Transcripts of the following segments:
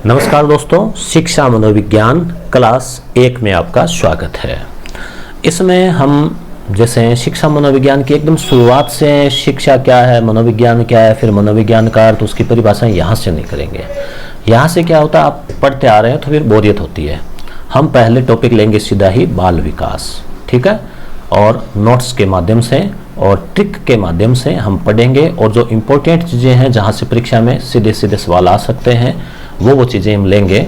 नमस्कार दोस्तों, शिक्षा मनोविज्ञान क्लास 1 में आपका स्वागत है। इसमें हम जैसे शिक्षा मनोविज्ञान की एकदम शुरुआत से शिक्षा क्या है, मनोविज्ञान क्या है, फिर मनोविज्ञान का अर्थ, उसकी परिभाषा यहाँ से नहीं करेंगे। यहाँ से क्या होता है, आप पढ़ते आ रहे हैं तो फिर बोरियत होती है। हम पहले टॉपिक लेंगे सीधा ही बाल विकास, ठीक है, और नोट्स के माध्यम से और ट्रिक के माध्यम से हम पढ़ेंगे। और जो इम्पोर्टेंट चीज़ें हैं जहाँ से परीक्षा में सीधे सीधे सवाल आ सकते हैं वो चीज़ें हम लेंगे।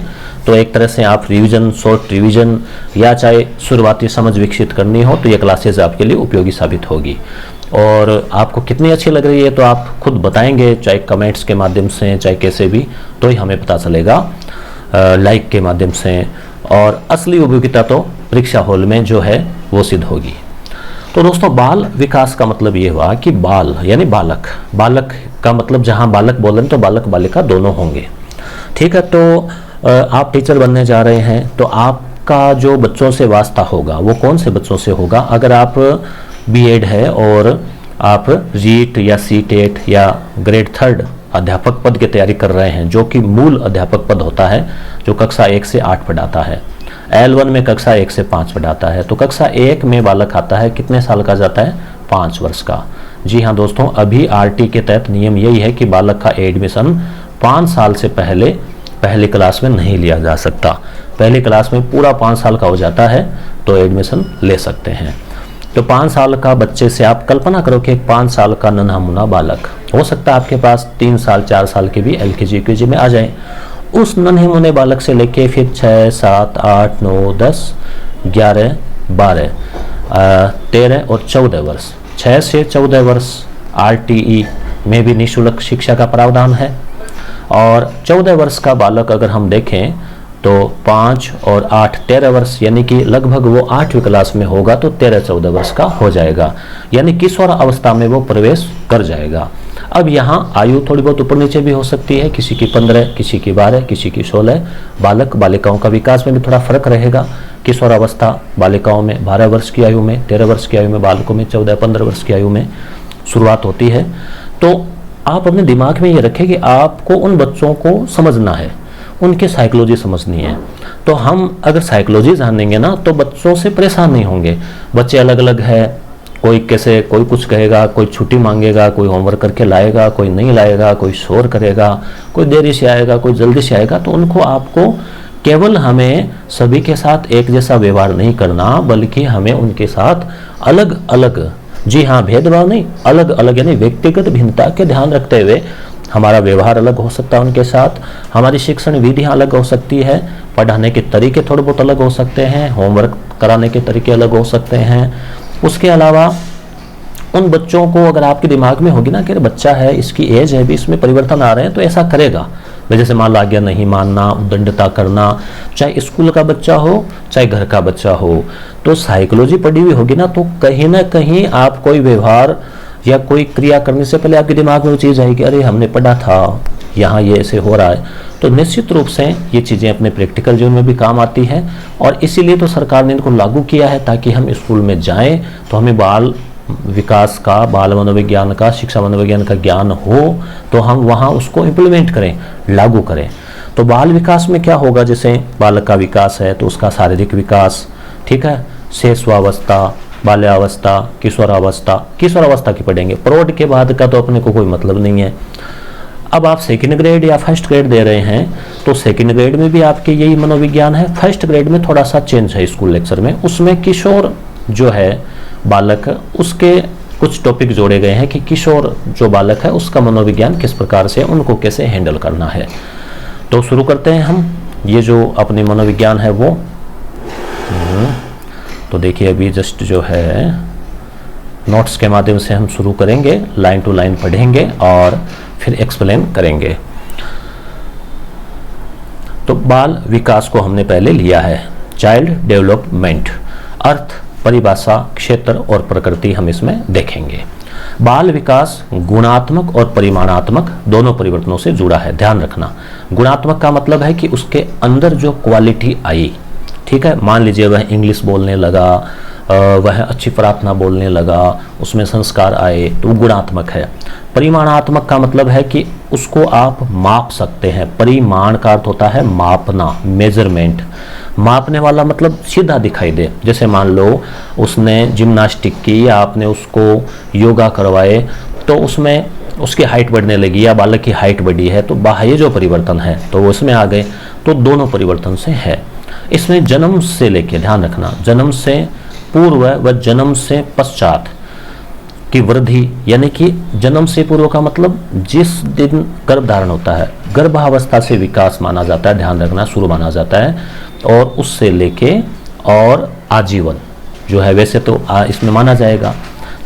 तो एक तरह से आप रिवीजन, शॉर्ट रिवीजन या चाहे शुरुआती समझ विकसित करनी हो तो ये क्लासेस आपके लिए उपयोगी साबित होगी। और आपको कितनी अच्छी लग रही है तो आप खुद बताएंगे, चाहे कमेंट्स के माध्यम से चाहे कैसे भी, तो ही हमें पता चलेगा, लाइक के माध्यम से। और असली उपयोगिता तो परीक्षा हॉल में जो है वो सिद्ध होगी। तो दोस्तों, बाल विकास का मतलब ये हुआ कि बाल यानी बालक, बालक का मतलब जहाँ बालक बोल रहे हैं तो बालक बालिका दोनों होंगे, ठीक है। तो आप टीचर बनने जा रहे हैं तो आपका जो बच्चों से वास्ता होगा वो कौन से बच्चों से होगा। अगर आप बीएड है और आप रीट या सीटेट या ग्रेड 3 अध्यापक पद की तैयारी कर रहे हैं, जो कि मूल अध्यापक पद होता है, जो कक्षा 1 से 8 पढ़ाता है, L1 में कक्षा 1 से 5 पढ़ाता है, तो कक्षा 1 में बालक आता है कितने साल का जाता है, 5 वर्ष का। जी हाँ दोस्तों, अभी आरटी के तहत नियम यही है कि बालक का एडमिशन 5 साल से पहली क्लास में नहीं लिया जा सकता। पहली क्लास में पूरा 5 साल का हो जाता है तो एडमिशन ले सकते हैं। तो 5 साल का बच्चे से आप कल्पना करो कि एक 5 साल का नन्हा मुन्ना बालक, हो सकता है आपके पास 3 साल 4 साल के भी LKG UKG में आ जाए। उस नन्हे मुन्ने बालक से लेके फिर 6, 7, 8, 9, 10, 11, 12, 13 और 14 वर्ष, 6 से 14 वर्ष RTE में भी निःशुल्क शिक्षा का प्रावधान है। और 14 वर्ष का बालक अगर हम देखें तो 5 और 8 13 वर्ष, यानी कि लगभग वो 8वीं क्लास में होगा तो 13-14 वर्ष का हो जाएगा, यानी किशोर अवस्था में वो प्रवेश कर जाएगा। अब यहाँ आयु थोड़ी बहुत ऊपर नीचे भी हो सकती है, किसी की 15, किसी की 12, किसी की 16। बालक बालिकाओं का विकास में भी थोड़ा फर्क रहेगा। किशोर अवस्था बालिकाओं में 12 वर्ष की आयु में, 13 वर्ष की आयु में, बालकों में 14-15 वर्ष की आयु में शुरुआत होती है। तो आप अपने दिमाग में ये रखें कि आपको उन बच्चों को समझना है, उनकी साइकोलॉजी समझनी है। तो हम अगर साइकोलॉजी जानेंगे ना तो बच्चों से परेशान नहीं होंगे। बच्चे अलग अलग है, कोई कैसे, कोई कुछ कहेगा, कोई छुट्टी मांगेगा, कोई होमवर्क करके लाएगा, कोई नहीं लाएगा, कोई शोर करेगा, कोई देरी से आएगा, कोई जल्दी से आएगा। तो उनको आपको केवल हमें सभी के साथ एक जैसा व्यवहार नहीं करना, बल्कि हमें उनके साथ अलग अलग, जी हाँ, भेदभाव नहीं, अलग अलग यानी व्यक्तिगत भिन्नता के ध्यान रखते हुए हमारा व्यवहार अलग हो सकता है उनके साथ, हमारी शिक्षण विधियाँ अलग हो सकती है, पढ़ाने के तरीके थोड़े बहुत अलग हो सकते हैं, होमवर्क कराने के तरीके अलग हो सकते हैं। उसके अलावा उन बच्चों को अगर आपके दिमाग में होगी ना कि बच्चा है, इसकी एज है भी, इसमें परिवर्तन आ रहे हैं, तो ऐसा करेगा। जैसे मान लो आज्ञा नहीं मानना, उद्दंडता करना, चाहे स्कूल का बच्चा हो चाहे घर का बच्चा हो, तो साइकोलॉजी पढ़ी हुई होगी ना कहीं आप कोई व्यवहार या कोई क्रिया करने से पहले आपके दिमाग में वो चीज़ आएगी, अरे हमने पढ़ा था, यहाँ ये ऐसे हो रहा है। तो निश्चित रूप से ये चीज़ें अपने प्रैक्टिकल जीवन में भी काम आती है। और इसीलिए तो सरकार ने इनको लागू किया है, ताकि हम स्कूल में जाएं तो हमें बाल विकास का, बाल मनोविज्ञान का, शिक्षा मनोविज्ञान का ज्ञान हो, तो हम वहाँ उसको इम्प्लीमेंट करें, लागू करें। तो बाल विकास में क्या होगा, जैसे बालक का विकास है तो उसका शारीरिक विकास, ठीक है, शैशवावस्था, बाल्यावस्था, किशोरावस्था की पढ़ेंगे। प्रौढ़ के बाद का तो अपने को कोई मतलब नहीं है। अब आप सेकंड ग्रेड या फर्स्ट ग्रेड दे रहे हैं तो सेकंड ग्रेड में भी आपके यही मनोविज्ञान है। फर्स्ट ग्रेड में थोड़ा सा चेंज है स्कूल लेक्चर में, उसमें किशोर जो है बालक, उसके कुछ टॉपिक जोड़े गए हैं कि किशोर जो बालक है उसका मनोविज्ञान किस प्रकार से, उनको कैसे हैंडल करना है। तो शुरू करते हैं हम ये जो अपने मनोविज्ञान है वो। तो देखिए अभी जस्ट जो है नोट्स के माध्यम से हम शुरू करेंगे, लाइन टू लाइन पढ़ेंगे और फिर एक्सप्लेन करेंगे। तो बाल विकास को हमने पहले लिया है, चाइल्ड डेवलपमेंट, अर्थ, परिभाषा, क्षेत्र और प्रकृति हम इसमें देखेंगे। बाल विकास गुणात्मक और परिमाणात्मक दोनों परिवर्तनों से जुड़ा है, ध्यान रखना। गुणात्मक का मतलब है कि उसके अंदर जो क्वालिटी आई, ठीक है, मान लीजिए वह इंग्लिश बोलने लगा, वह अच्छी प्रार्थना बोलने लगा, उसमें संस्कार आए, तो गुणात्मक है। परिमाणात्मक का मतलब है कि उसको आप माप सकते हैं। परिमाण का अर्थ होता है मापना, मेजरमेंट। मापने वाला मतलब सीधा दिखाई दे। जैसे मान लो उसने जिम्नास्टिक की या आपने उसको योगा करवाए तो उसमें उसकी हाइट बढ़ने लगी या बालक की हाइट बढ़ी है, तो बाह्य जो परिवर्तन है तो वो इसमें आ गए। तो दोनों परिवर्तन से है। इसमें जन्म से लेके, ध्यान रखना, जन्म से पूर्व व जन्म से पश्चात की वृद्धि, यानी कि जन्म से पूर्व का मतलब जिस दिन गर्भ धारण होता है, गर्भावस्था से विकास माना जाता है, ध्यान रखना, शुरू माना जाता है, और उससे लेके और आजीवन जो है वैसे तो इसमें माना जाएगा।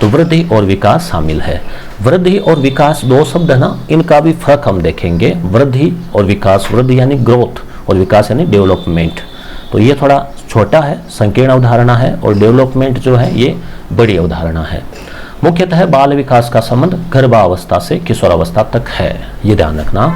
तो वृद्धि और विकास शामिल है। वृद्धि और विकास दो शब्द है ना, इनका भी फर्क हम देखेंगे। वृद्धि और विकास, वृद्धि यानी ग्रोथ और विकास यानी डेवलपमेंट। तो ये थोड़ा छोटा है, संकीर्ण अवधारणा है, और डेवलपमेंट जो है ये बड़ी अवधारणा है। मुख्यतः बाल विकास का संबंध गर्भावस्था से किशोरावस्था तक है। ये ध्यान रखना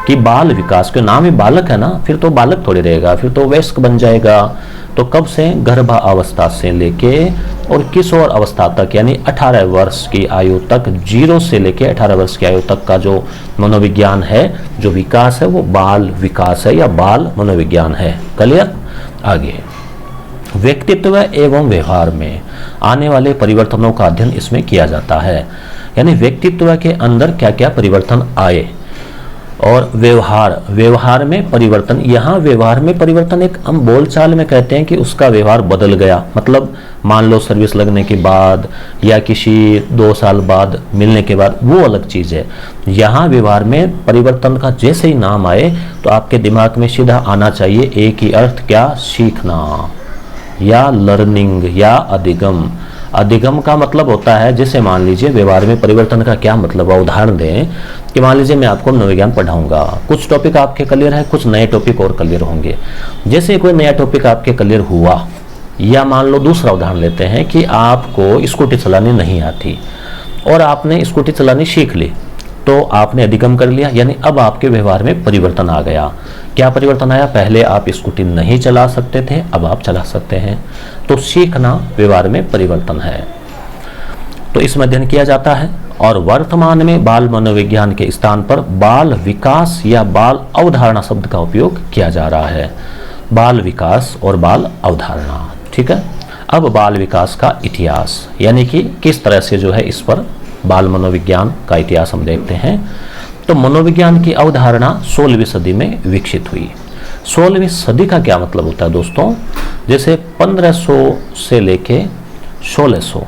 कि बाल विकास के नाम ही बालक है ना, फिर तो बालक थोड़ी रहेगा, फिर तो वयस्क बन जाएगा। तो कब से? गर्भावस्था से लेके और किशोर अवस्था तक, यानी 18 वर्ष की आयु तक, 0 से लेके 18 वर्ष की आयु तक का जो मनोविज्ञान है, जो विकास है, वो बाल विकास है या बाल मनोविज्ञान है। क्लियर? आगे व्यक्तित्व एवं व्यवहार में आने वाले परिवर्तनों का अध्ययन इसमें किया जाता है। यानी व्यक्तित्व के अंदर क्या क्या परिवर्तन आए, और व्यवहार में परिवर्तन। यहाँ व्यवहार में परिवर्तन एक हम बोलचाल में कहते हैं कि उसका व्यवहार बदल गया। मतलब मान लो सर्विस लगने के बाद या किसी 2 साल बाद मिलने के बाद, वो अलग चीज़ है। यहाँ व्यवहार में परिवर्तन का जैसे ही नाम आए तो आपके दिमाग में सीधा आना चाहिए एक ही अर्थ, क्या? सीखना या लर्निंग या अधिगम। अधिगम का मतलब होता है, जैसे मान लीजिए व्यवहार में परिवर्तन का क्या मतलब है। उदाहरण दें कि मान लीजिए मैं आपको मनोविज्ञान पढ़ाऊंगा, कुछ टॉपिक आपके क्लियर है, कुछ नए टॉपिक और क्लियर होंगे। जैसे कोई नया टॉपिक आपके क्लियर हुआ, या मान लो दूसरा उदाहरण लेते हैं कि आपको स्कूटी चलानी नहीं आती और आपने स्कूटी चलानी सीख ली, तो आपने अधिगम कर लिया, यानी अब आपके व्यवहार में परिवर्तन आ गया। क्या परिवर्तन आया? पहले आप स्कूटी नहीं चला सकते थे, अब आप चला सकते हैं। तो सीखना व्यवहार में परिवर्तन है। तो इसमें अध्ययन किया जाता है। और वर्तमान में बाल मनोविज्ञान के स्थान पर बाल विकास या बाल अवधारणा शब्द का उपयोग किया जा रहा है। बाल विकास और बाल अवधारणा, ठीक है। अब बाल विकास का इतिहास, यानी कि किस तरह से जो है इस पर बाल मनोविज्ञान का इतिहास हम देखते हैं। तो मनोविज्ञान की अवधारणा 16वीं सदी में विकसित हुई। 16वीं सदी का क्या मतलब होता है दोस्तों? जैसे 1500 से लेके 1600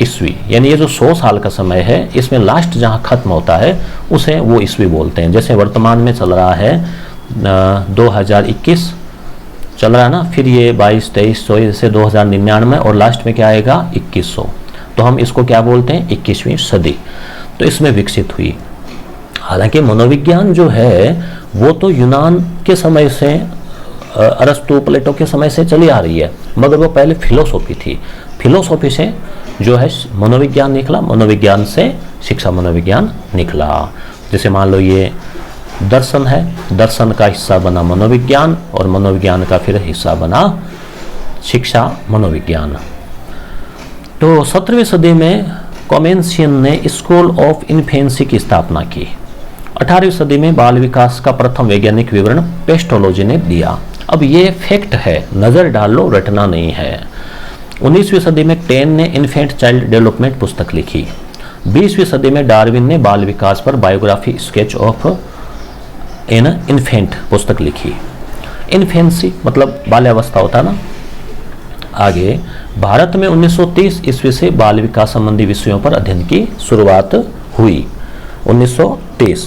ईस्वी, यानी ये जो 100 साल का समय है, इसमें लास्ट जहाँ खत्म होता है उसे वो ईस्वी बोलते हैं। जैसे वर्तमान में चल रहा है 2021 चल रहा है ना, फिर ये 22, 2300, जैसे 2099 और लास्ट में क्या आएगा? 2100। तो हम इसको क्या बोलते हैं? 21वीं सदी। तो इसमें विकसित हुई। हालांकि मनोविज्ञान जो है वो तो यूनान के समय से, अरस्तु, प्लेटो के समय से चली आ रही है, मगर वो पहले फिलोसॉफी थी। फिलोसॉफी से जो है मनोविज्ञान निकला, मनोविज्ञान से शिक्षा मनोविज्ञान निकला। जैसे मान लो ये दर्शन है, दर्शन का हिस्सा बना मनोविज्ञान, और मनोविज्ञान का फिर हिस्सा बना शिक्षा मनोविज्ञान। तो 17वीं सदी में कॉमेंशियन ने स्कूल ऑफ इन्फेंसी की स्थापना की। 18वीं सदी में बाल विकास का प्रथम वैज्ञानिक विवरण पेस्टोलॉजी ने दिया। अब ये फैक्ट है, नजर डाल लो, रटना नहीं है। 19वीं सदी में टेन ने इन्फेंट चाइल्ड डेवलपमेंट पुस्तक लिखी। 20वीं सदी में डार्विन ने बाल विकास पर biography sketch of an infant पुस्तक लिखी। इन्फेंसी मतलब बाल्यावस्था होता ना। आगे भारत में 1930 ईस्वी से बाल विकास संबंधी विषयों पर अध्ययन की शुरुआत हुई। 1930,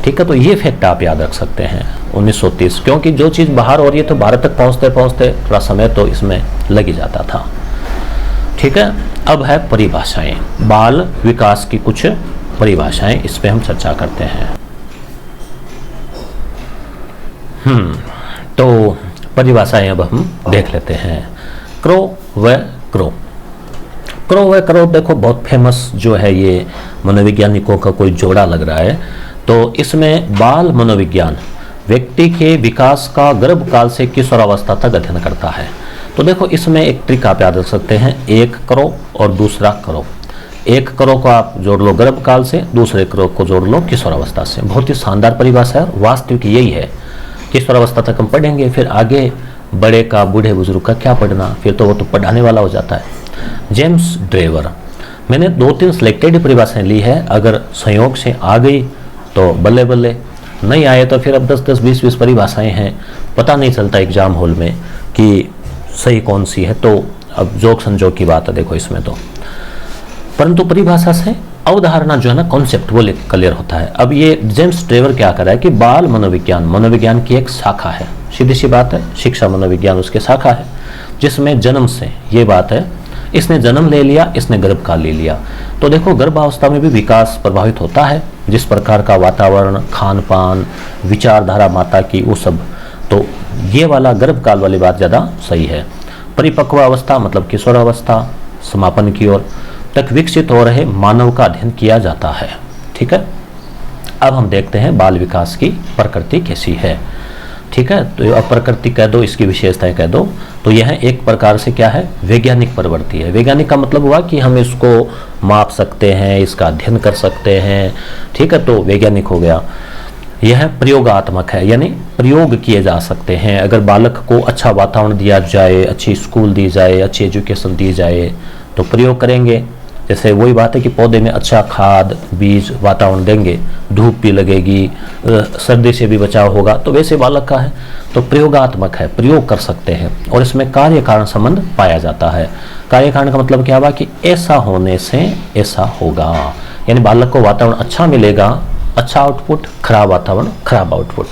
ठीक है। तो ये फैक्ट आप याद रख सकते हैं 1930, क्योंकि जो चीज़ बाहर हो रही है तो भारत तक पहुंचते पहुंचते थोड़ा समय तो इसमें लग ही जाता था, ठीक है। अब है परिभाषाएं, बाल विकास की कुछ परिभाषाएं, इस पे हम चर्चा करते हैं। तो परिभाषाएं अब हम देख लेते हैं। क्रो व क्रो। क्रो व क्रो देखो बहुत फेमस जो है, ये मनोवैज्ञानिकों का कोई जोड़ा लग रहा है। तो इसमें बाल मनोविज्ञान व्यक्ति के विकास का गर्भकाल से किशोरावस्था तक अध्ययन करता है। तो देखो इसमें एक ट्रिक आप याद रख सकते हैं, एक क्रो और दूसरा क्रो। एक करो को आप जोड़ लो गर्भकाल से, दूसरे करो को जोड़ लो किशोरावस्था से। बहुत ही शानदार परिभाषा है, वास्तविक यही है। किशोरावस्था तक हम पढ़ेंगे, फिर आगे बड़े का, बूढ़े बुजुर्ग का क्या पढ़ना, फिर तो वो तो पढ़ाने वाला हो जाता है। जेम्स ड्रेवर, मैंने 2-3 सिलेक्टेड परिभाषाएं ली है, अगर संयोग से आ गई तो बल्ले बल्ले, नहीं आए तो फिर अब 10-10, 20-20 परिभाषाएं हैं, पता नहीं चलता एग्जाम हॉल में कि सही कौन सी है। तो अब जोक संजोग की बात है देखो इसमें तो, परंतु परिभाषा से अवधारणा जो है ना, कॉन्सेप्ट वो क्लियर होता है। अब ये जेम्स ड्रेवर क्या कर रहा है कि बाल मनोविज्ञान, मनोविज्ञान की एक शाखा है, सीधी सी बात है, शिक्षा मनोविज्ञान उसकी शाखा है, जिसमें जन्म से ये बात है, इसने जन्म ले लिया, इसने गर्भकाल ले लिया, तो देखो गर्भावस्था में भी विकास प्रभावित होता है, जिस प्रकार का वातावरण, खान पान, विचारधारा माता की, वो सब, तो ये वाला गर्भकाल वाली बात ज़्यादा सही है। परिपक्व अवस्था मतलब किशोरावस्था, समापन की ओर तक विकसित हो रहे मानव का अध्ययन किया जाता है। ठीक है, अब हम देखते हैं बाल विकास की प्रकृति कैसी है। ठीक है, तो अब प्रकृति कह दो, इसकी विशेषताएं कह दो, तो यह एक प्रकार से क्या है, वैज्ञानिक प्रवृत्ति है। वैज्ञानिक का मतलब हुआ कि हम इसको माप सकते हैं, इसका अध्ययन कर सकते हैं। ठीक है, तो वैज्ञानिक हो गया। यह प्रयोगात्मक है, यानी प्रयोग किए जा सकते हैं। अगर बालक को अच्छा वातावरण दिया जाए, अच्छी स्कूल दी जाए, अच्छी एजुकेशन दी जाए, तो प्रयोग करेंगे। जैसे वही बात है कि पौधे में अच्छा खाद, बीज, वातावरण देंगे, धूप भी लगेगी, सर्दी से भी बचाव होगा, तो वैसे बालक का है। तो प्रयोगात्मक है, प्रयोग कर सकते हैं, और इसमें कार्य कारण संबंध पाया जाता है। कार्य कारण का मतलब क्या हुआ कि ऐसा होने से ऐसा होगा, यानी बालक को वातावरण अच्छा मिलेगा, अच्छा आउटपुट, खराब वातावरण, खराब आउटपुट।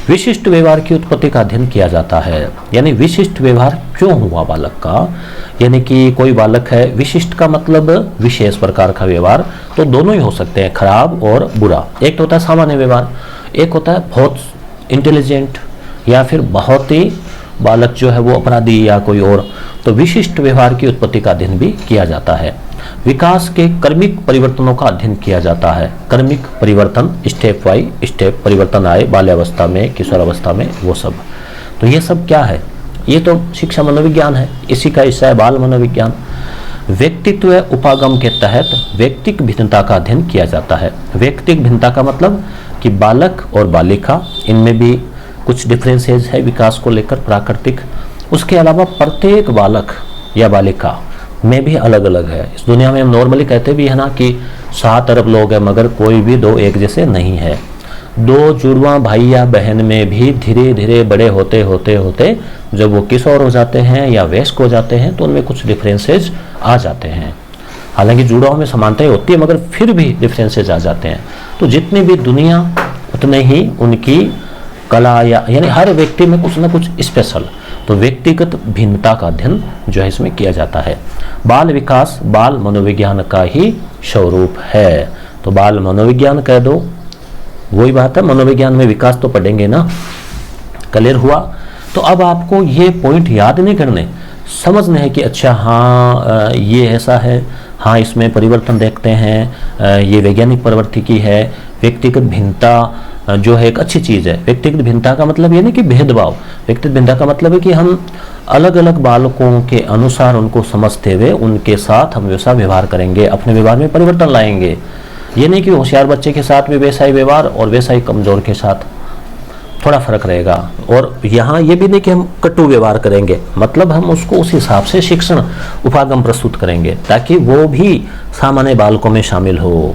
विशिष्ट व्यवहार की उत्पत्ति का अध्ययन किया जाता है, यानी विशिष्ट व्यवहार क्यों हुआ बालक का, यानी कि कोई बालक है, विशिष्ट का मतलब विशेष प्रकार का व्यवहार, तो दोनों ही हो सकते हैं, खराब और बुरा। एक तो होता है सामान्य व्यवहार, एक होता है बहुत इंटेलिजेंट, या फिर बहुत ही बालक जो है वो अपराधी या कोई और। तो विशिष्ट व्यवहार की उत्पत्ति का अध्ययन भी किया जाता है। विकास के क्रमिक परिवर्तनों का अध्ययन किया जाता है। क्रमिक परिवर्तन, स्टेप बाय स्टेप परिवर्तन आए बाल्यावस्था में, किशोरावस्था में, वो सब। तो ये सब क्या है, ये तो शिक्षा मनोविज्ञान है, इसी का हिस्सा है बाल मनोविज्ञान। व्यक्तित्व उपागम के तहत व्यक्तिक भिन्नता का अध्ययन किया जाता है। व्यक्तिक भिन्नता का मतलब कि बालक और बालिका, इनमें भी कुछ डिफरेंसेस है विकास को लेकर, प्राकृतिक। उसके अलावा प्रत्येक बालक या बालिका में भी अलग अलग है। इस दुनिया में हम नॉर्मली कहते भी है ना कि 7 अरब लोग हैं, मगर कोई भी 2 एक जैसे नहीं है। 2 जुड़वा भाई या बहन में भी धीरे धीरे बड़े होते होते होते जब वो किशोर हो जाते हैं या वयस्क हो जाते हैं, तो उनमें कुछ डिफरेंसेस आ जाते हैं। हालांकि जुड़ाव में समानताएं होती है, मगर फिर भी डिफरेंसेस आ जाते हैं। तो जितनी भी दुनिया, उतने ही उनकी कला, या यानी हर व्यक्ति में कुछ ना कुछ स्पेशल। तो व्यक्तिगत भिन्नता का अध्ययन जो है इसमें किया जाता है। बाल विकास बाल मनोविज्ञान का ही स्वरूप है। तो बाल मनोविज्ञान कह दो, वही बात है, मनोविज्ञान में विकास तो पढ़ेंगे ना। क्लियर हुआ? तो अब आपको ये पॉइंट याद नहीं करने, समझने हैं कि अच्छा हाँ ये ऐसा है, हाँ इसमें परिवर्तन देखते हैं, ये वैज्ञानिक प्रवृत्ति की है। व्यक्तिगत भिन्नता जो है एक अच्छी चीज़ है। व्यक्तिगत भिन्नता का मतलब ये नहीं कि भेदभाव, व्यक्तिगत भिन्नता का मतलब है कि हम अलग अलग बालकों के अनुसार उनको समझते हुए उनके साथ हम वैसा व्यवहार करेंगे, अपने व्यवहार में परिवर्तन लाएंगे। ये नहीं कि होशियार बच्चे के साथ भी वैसा ही व्यवहार और वैसा ही कमजोर के साथ, थोड़ा फर्क रहेगा। और यहाँ ये भी नहीं कि हम कटु व्यवहार करेंगे, मतलब हम उसको उस हिसाब से शिक्षण उपागम प्रस्तुत करेंगे ताकि वो भी सामान्य बालकों में शामिल हो।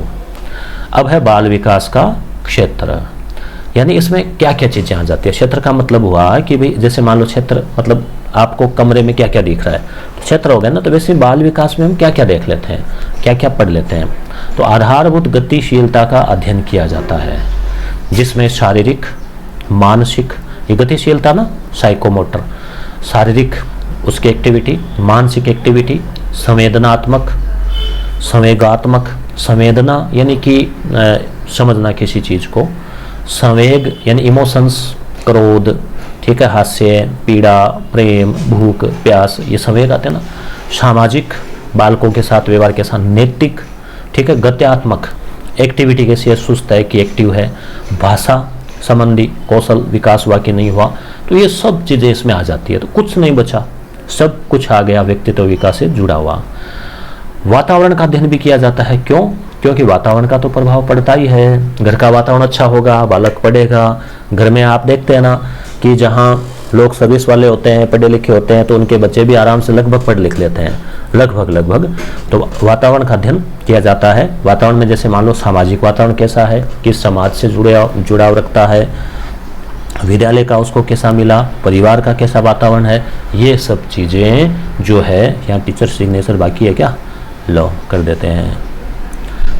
अब है बाल विकास का क्षेत्र, यानी इसमें क्या क्या चीज़ें आ जाती है। क्षेत्र का मतलब हुआ कि भाई जैसे मान लो क्षेत्र मतलब आपको कमरे में क्या क्या दिख रहा है, तो क्षेत्र हो गया ना। तो वैसे बाल विकास में हम क्या क्या देख लेते हैं, क्या क्या पढ़ लेते हैं। तो आधारभूत गतिशीलता का अध्ययन किया जाता है, जिसमें शारीरिक, मानसिक, ये गतिशीलता ना साइकोमोटर, शारीरिक उसकी एक्टिविटी, मानसिक एक्टिविटी, संवेदनात्मक, संवेगात्मक, संवेदना यानी कि समझना किसी चीज़ को, संवेग यानी इमोशंस, क्रोध, ठीक है, हास्य, पीड़ा, प्रेम, भूख, प्यास, ये संवेग आते हैं ना। सामाजिक, बालकों के साथ व्यवहार के साथ, नैतिक, ठीक है, गत्यात्मक, एक्टिविटी कैसी है, सुस्त है कि एक्टिव है, भाषा संबंधी कौशल विकास हुआ कि नहीं हुआ, तो ये सब चीज़ें इसमें आ जाती है। तो कुछ नहीं बचा, सब कुछ आ गया व्यक्तित्व विकास से जुड़ा हुआ। वातावरण का अध्ययन भी किया जाता है। क्यों? क्योंकि वातावरण का तो प्रभाव पड़ता ही है। घर का वातावरण अच्छा होगा, बालक पढ़ेगा। घर में आप देखते हैं ना कि जहाँ लोग सर्विस वाले होते हैं, पढ़े लिखे होते हैं, तो उनके बच्चे भी आराम से लगभग पढ़ लिख लेते हैं, लगभग। तो वातावरण का अध्ययन किया जाता है। वातावरण में जैसे मान लो सामाजिक वातावरण कैसा है, किस समाज से जुड़ाव रखता है, विद्यालय का उसको कैसा मिला, परिवार का कैसा वातावरण है, ये सब चीज़ें जो है, यहाँ टीचर सिग्नेचर बाकी है क्या, लो कर देते हैं,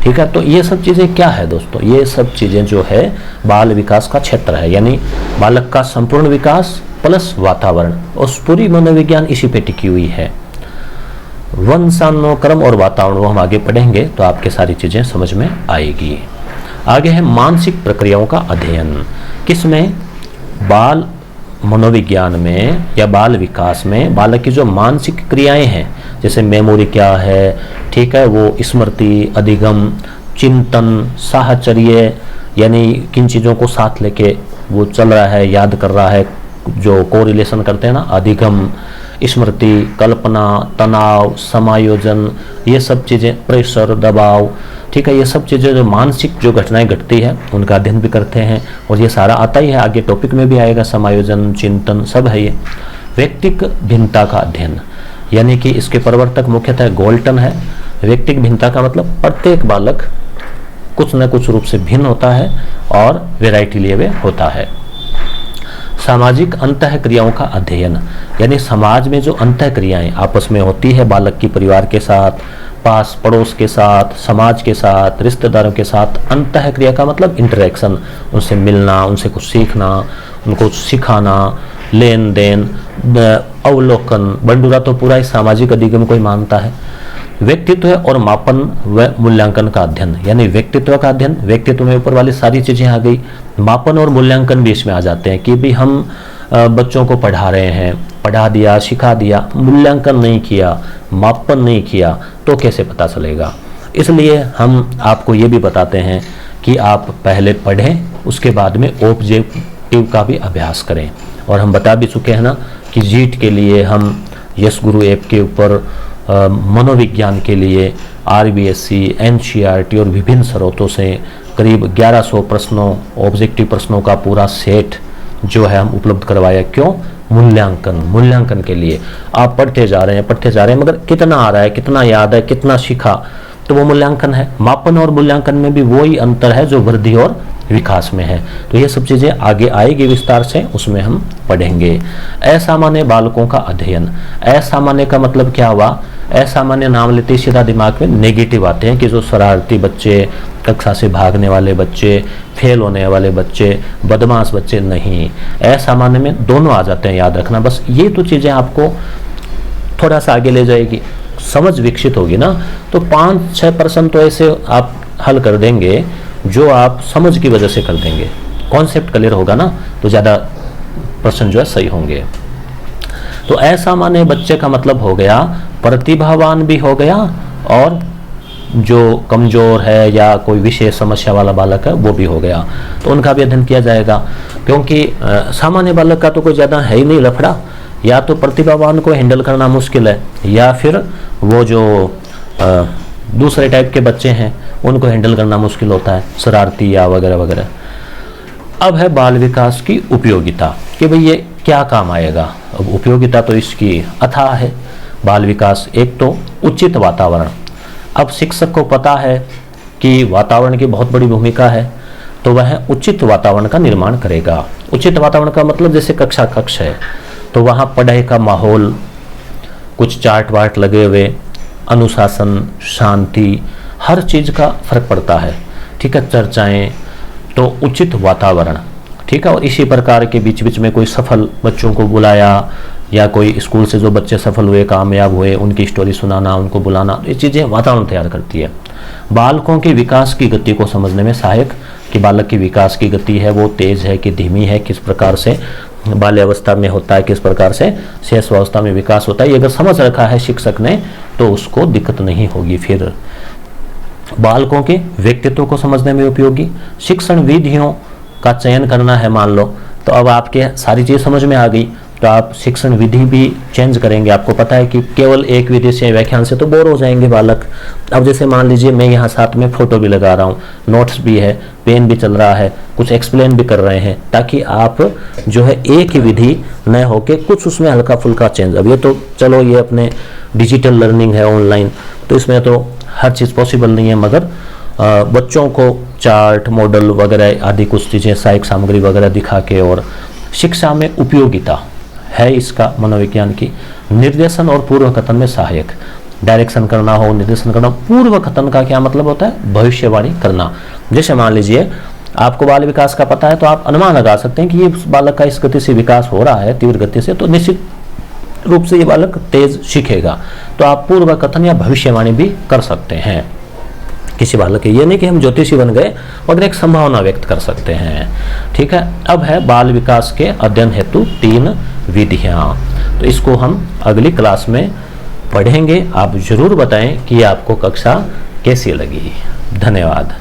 ठीक है। तो ये सब चीज़ें क्या है दोस्तों, ये सब चीज़ें जो है बाल विकास का क्षेत्र है, यानी बालक का संपूर्ण विकास प्लस वातावरण, और पूरी मनोविज्ञान इसी पे टिकी हुई है। वंशानुक्रम और वातावरण वो हम आगे पढ़ेंगे तो आपके सारी चीज़ें समझ में आएगी। आगे है मानसिक प्रक्रियाओं का अध्ययन, किसमें, बाल मनोविज्ञान में या बाल विकास में बालक की जो मानसिक क्रियाएं हैं, जैसे मेमोरी क्या है, ठीक है, वो स्मृति, अधिगम, चिंतन, साहचर्य, यानी किन चीज़ों को साथ लेके वो चल रहा है, याद कर रहा है, जो कोरिलेशन करते हैं ना, अधिगम, स्मृति, कल्पना, तनाव, समायोजन, ये सब चीज़ें, प्रेशर, दबाव, ठीक है, ये सब चीज़ें जो मानसिक जो घटनाएं घटती है उनका अध्ययन भी करते हैं। और ये सारा आता ही है, आगे टॉपिक में भी आएगा, समायोजन, चिंतन, सब है ये। व्यक्तिक भिन्नता का अध्ययन, यानी कि इसके प्रवर्तक मुख्यतः गोल्टन है। व्यक्तिक भिन्नता का मतलब प्रत्येक बालक कुछ न कुछ रूप से भिन्न होता है और वैरायटी लिए हुए होता है। सामाजिक अंतः क्रियाओं का अध्ययन, यानी समाज में जो अंतः क्रियाएं आपस में होती है बालक की, परिवार के साथ, पास पड़ोस के साथ, समाज के साथ, रिश्तेदारों के साथ, अंतः क्रिया का मतलब इंटरेक्शन, उनसे मिलना, उनसे कुछ सीखना, उनको सिखाना, लेन देन, अवलोकन, बंडूरा तो पूरा ही सामाजिक अधिगम को ही मानता है। व्यक्तित्व और मापन व मूल्यांकन का अध्ययन, यानी व्यक्तित्व का अध्ययन, व्यक्तित्व में ऊपर वाली सारी चीजें आ गई, मापन और मूल्यांकन भी इसमें आ जाते हैं कि भी हम बच्चों को पढ़ा रहे हैं, पढ़ा दिया, सिखा दिया, मूल्यांकन नहीं किया, मापन नहीं किया तो कैसे पता चलेगा। इसलिए हम आपको ये भी बताते हैं कि आप पहले पढ़ें, उसके बाद में ऑब्जेक्टिव का भी अभ्यास करें। और हम बता भी चुके हैं ना कि जीट के लिए हम यस गुरु ऐप के ऊपर मनोविज्ञान के लिए RBSC, NCERT और विभिन्न स्रोतों से करीब 1100 प्रश्नों, ऑब्जेक्टिव प्रश्नों का पूरा सेट जो है हम उपलब्ध करवाया। क्यों? मूल्यांकन के लिए। आप पढ़ते जा रहे हैं मगर कितना आ रहा है, कितना याद है, कितना सीखा, तो वो मूल्यांकन है। मापन और मूल्यांकन में भी वही अंतर है जो वृद्धि और विकास में है। तो ये सब चीज़ें आगे आएगी विस्तार से, उसमें हम पढ़ेंगे। असामान्य बालकों का अध्ययन, असामान्य का मतलब क्या हुआ, असामान्य नाम लेते ही सीधा दिमाग में नेगेटिव आते हैं कि जो शरारती बच्चे, कक्षा से भागने वाले बच्चे, फेल होने वाले बच्चे, बदमाश बच्चे, नहीं, असामान्य में दोनों आ जाते हैं, याद रखना। बस ये तो चीज़ें आपको थोड़ा सा आगे ले जाएगी, समझ विकसित होगी ना, तो 5-6% तो ऐसे आप हल कर देंगे जो आप समझ की वजह से कर देंगे। कॉन्सेप्ट क्लियर होगा ना तो ज़्यादा प्रश्न जो है सही होंगे। तो असामान्य बच्चे का मतलब हो गया प्रतिभावान भी हो गया, और जो कमज़ोर है या कोई विशेष समस्या वाला बालक है वो भी हो गया, तो उनका भी अध्ययन किया जाएगा। क्योंकि सामान्य बालक का तो कोई ज़्यादा है ही नहीं लफड़ा, या तो प्रतिभावान को हैंडल करना मुश्किल है, या फिर वो जो दूसरे टाइप के बच्चे हैं उनको हैंडल करना मुश्किल होता है, शरारती या वगैरह वगैरह। अब है बाल विकास की उपयोगिता, कि भाई ये क्या काम आएगा। अब उपयोगिता तो इसकी अथाह है। बाल विकास, एक तो उचित वातावरण। अब शिक्षक को पता है कि वातावरण की बहुत बड़ी भूमिका है, तो वह उचित वातावरण का निर्माण करेगा। उचित वातावरण का मतलब जैसे कक्ष है तो वहाँ पढ़ाई का माहौल, कुछ चार्ट वार्ट लगे हुए, अनुशासन, शांति, हर चीज़ का फर्क पड़ता है, ठीक है, चर्चाएं, तो उचित वातावरण, ठीक है। और इसी प्रकार के बीच बीच में कोई सफल बच्चों को बुलाया, या कोई स्कूल से जो बच्चे सफल हुए, कामयाब हुए, उनकी स्टोरी सुनाना, उनको बुलाना, ये चीज़ें वातावरण तैयार करती है। बालकों के विकास की गति को समझने में सहायक, कि बालक की विकास की गति है वो तेज है कि धीमी है, किस प्रकार से बाल्यावस्था में होता है, किस प्रकार से शैशवावस्था में विकास होता है, ये अगर समझ रखा है शिक्षक ने तो उसको दिक्कत नहीं होगी। फिर बालकों के व्यक्तित्व को समझने में उपयोगी, शिक्षण विधियों का चयन करना है मान लो, तो अब आपके सारी चीज़ समझ में आ गई, तो आप शिक्षण विधि भी चेंज करेंगे। आपको पता है कि केवल एक विधि से, व्याख्यान से तो बोर हो जाएंगे बालक। अब जैसे मान लीजिए मैं यहाँ साथ में फोटो भी लगा रहा हूँ, नोट्स भी है, पेन भी चल रहा है, कुछ एक्सप्लेन भी कर रहे हैं, ताकि आप जो है एक ही विधि न होके कुछ उसमें हल्का फुल्का चेंज। अब ये तो चलो ये अपने डिजिटल लर्निंग है ऑनलाइन, तो इसमें तो हर चीज़ पॉसिबल नहीं है, मगर बच्चों को चार्ट, मॉडल वगैरह आदि कुछ चीज़ें, सहायक सामग्री वगैरह दिखा के, और शिक्षा में उपयोगिता है इसका मनोविज्ञान की, निर्देशन और पूर्व कथन में सहायक। डायरेक्शन करना हो, निर्देशन करना। पूर्व कथन का क्या मतलब होता है? भविष्यवाणी करना। जैसे मान लीजिए आपको बाल विकास का पता है, तो आप अनुमान लगा सकते हैं कि ये बालक का इस गति से विकास हो रहा है, तीव्र गति से, तो निश्चित रूप से ये बालक तेज सीखेगा। तो आप पूर्व कथन या भविष्यवाणी भी कर सकते हैं किसी बालक के। ये नहीं कि हम ज्योतिषी बन गए, मगर एक संभावना व्यक्त कर सकते हैं। ठीक है, अब है बाल विकास के अध्ययन हेतु 3 विधियां। तो इसको हम अगली क्लास में पढ़ेंगे। आप जरूर बताएं कि आपको कक्षा कैसी लगी। धन्यवाद।